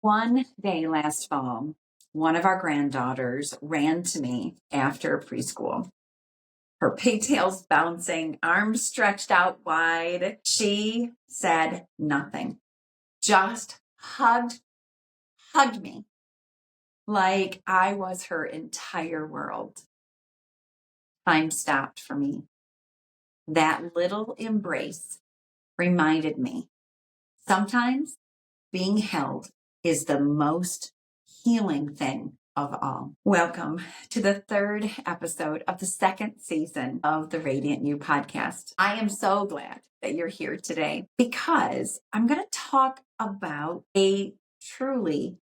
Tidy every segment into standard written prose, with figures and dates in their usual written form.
One day last fall, one of our granddaughters ran to me after preschool. Her pigtails bouncing, arms stretched out wide. She said nothing, just hugged me like I was her entire world. Time stopped for me. That little embrace reminded me sometimes being held is the most healing thing of all. Welcome to the third episode of the second season of the Radiant You podcast. I am so glad that you're here today because I'm going to talk about a truly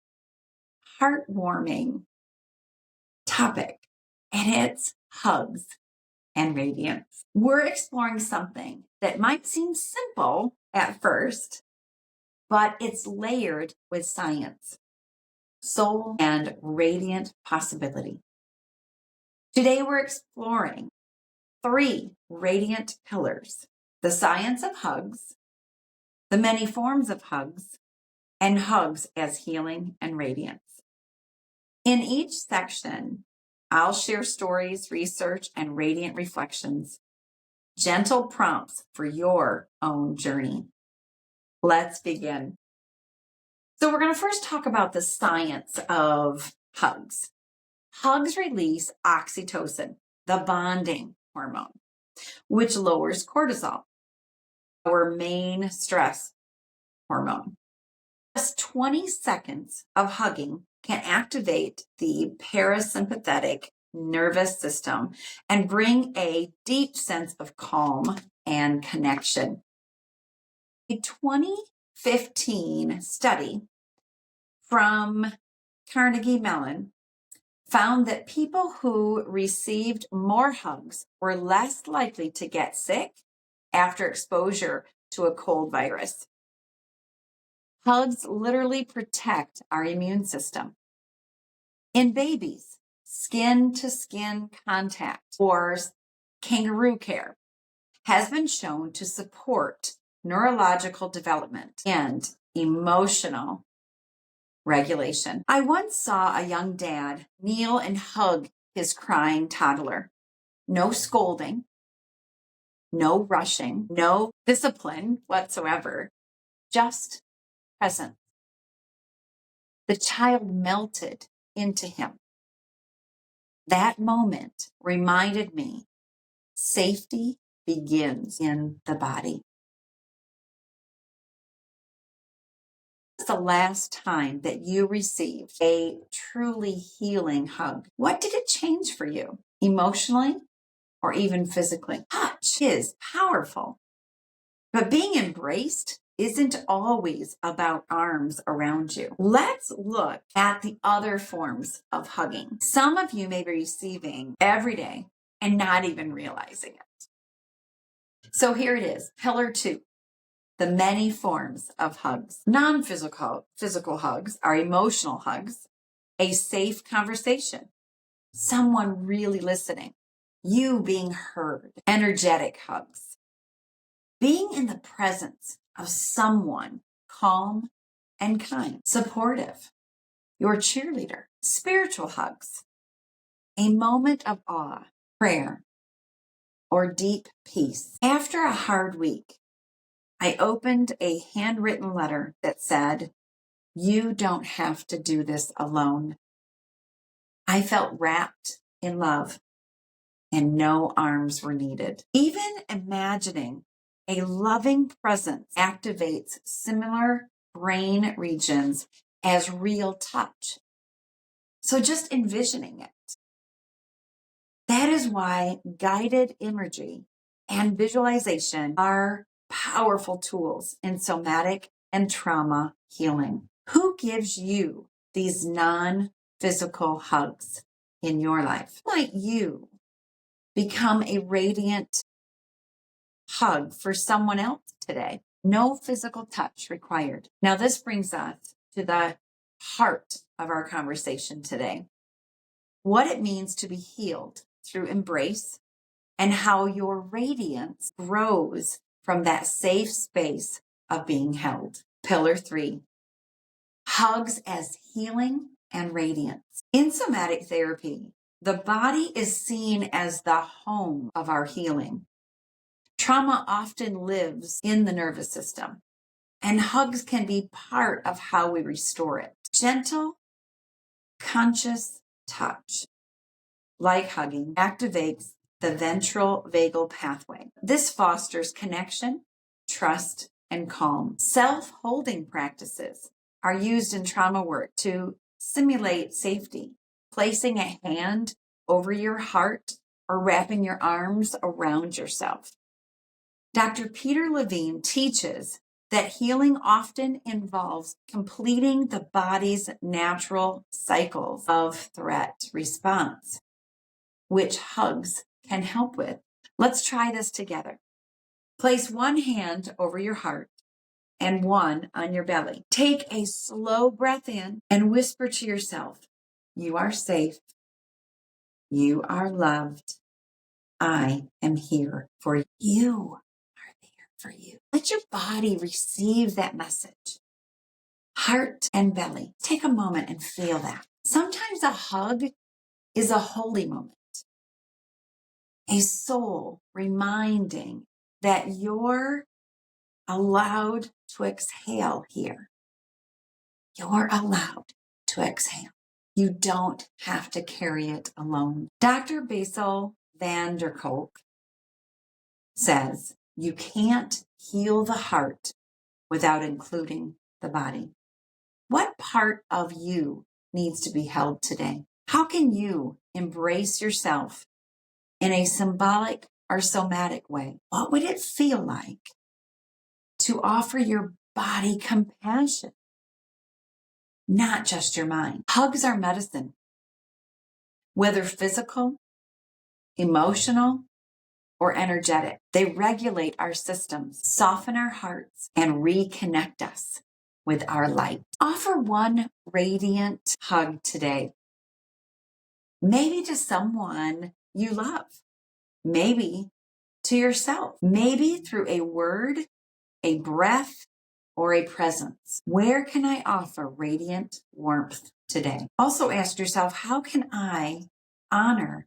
heartwarming topic, and it's hugs and radiance. We're exploring something that might seem simple at first, but it's layered with science, soul, and radiant possibility. Today, we're exploring 3 radiant pillars: the science of hugs, the many forms of hugs, and hugs as healing and radiance. In each section, I'll share stories, research, and radiant reflections, gentle prompts for your own journey. Let's begin. So we're going to first talk about the science of hugs. Hugs release oxytocin, the bonding hormone, which lowers cortisol, our main stress hormone. Just 20 seconds of hugging can activate the parasympathetic nervous system and bring a deep sense of calm and connection. A 2015 study from Carnegie Mellon found that people who received more hugs were less likely to get sick after exposure to a cold virus. Hugs literally protect our immune system. In babies, skin-to-skin contact, or kangaroo care, has been shown to support neurological development and emotional regulation. I once saw a young dad kneel and hug his crying toddler. No scolding, no rushing, no discipline whatsoever, just presence. The child melted into him. That moment reminded me safety begins in the body. The last time that you received a truly healing hug, what did it change for you, emotionally or even physically? Touch is powerful, but being embraced isn't always about arms around you. Let's look at the other forms of hugging. Some of you may be receiving every day and not even realizing it. So here it is, pillar 2. The many forms of hugs. Non-physical hugs are emotional hugs, a safe conversation, someone really listening, you being heard, energetic hugs, being in the presence of someone calm and kind, supportive, your cheerleader, spiritual hugs, a moment of awe, prayer, or deep peace. After a hard week, I opened a handwritten letter that said, "You don't have to do this alone." I felt wrapped in love and no arms were needed. Even imagining a loving presence activates similar brain regions as real touch. So just envisioning it. That is why guided imagery and visualization are powerful tools in somatic and trauma healing. Who gives you these non-physical hugs in your life? Might you become a radiant hug for someone else today? No physical touch required. Now, this brings us to the heart of our conversation today. What it means to be healed through embrace and how your radiance grows from that safe space of being held. Pillar 3, Hugs as healing and radiance. In somatic therapy, the body is seen as the home of our healing. Trauma often lives in the nervous system, and hugs can be part of how we restore it. Gentle, conscious touch, like hugging, activates the ventral vagal pathway. This fosters connection, trust, and calm. Self-holding practices are used in trauma work to simulate safety. Placing a hand over your heart or wrapping your arms around yourself. Dr. Peter Levine teaches that healing often involves completing the body's natural cycles of threat response, which hugs can help with. Let's try this together. Place one hand over your heart and one on your belly. Take a slow breath in and whisper to yourself, "You are safe. You are loved. I am here for you. You are there for you." Let your body receive that message. Heart and belly. Take a moment and feel that. Sometimes a hug is a holy moment. A soul reminding that you're allowed to exhale here. You're allowed to exhale. You don't have to carry it alone. Dr. Bessel van der Kolk says, you can't heal the heart without including the body. What part of you needs to be held today? How can you embrace yourself in a symbolic or somatic way? What would it feel like to offer your body compassion, not just your mind? Hugs are medicine, whether physical, emotional, or energetic. They regulate our systems, soften our hearts, and reconnect us with our light. Offer one radiant hug today. Maybe to someone you love. Maybe to yourself. Maybe through a word, a breath, or a presence. Where can I offer radiant warmth today? Also ask yourself, how can I honor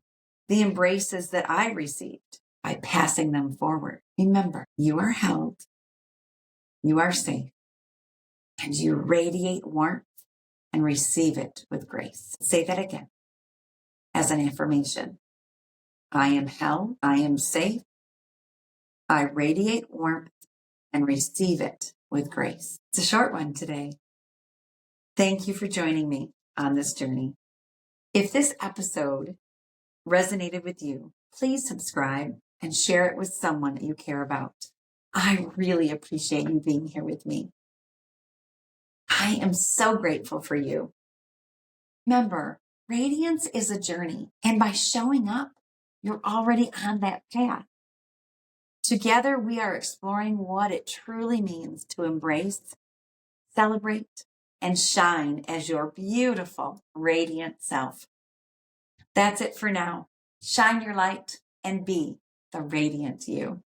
the embraces that I received by passing them forward? Remember, you are held, you are safe, and you radiate warmth and receive it with grace. Say that again as an affirmation. I am held, I am safe, I radiate warmth and receive it with grace. It's a short one today. Thank you for joining me on this journey. If this episode resonated with you, please subscribe and share it with someone that you care about. I really appreciate you being here with me. I am so grateful for you. Remember, radiance is a journey, and by showing up, you're already on that path. Together, we are exploring what it truly means to embrace, celebrate, and shine as your beautiful, radiant self. That's it for now. Shine your light and be the radiant you.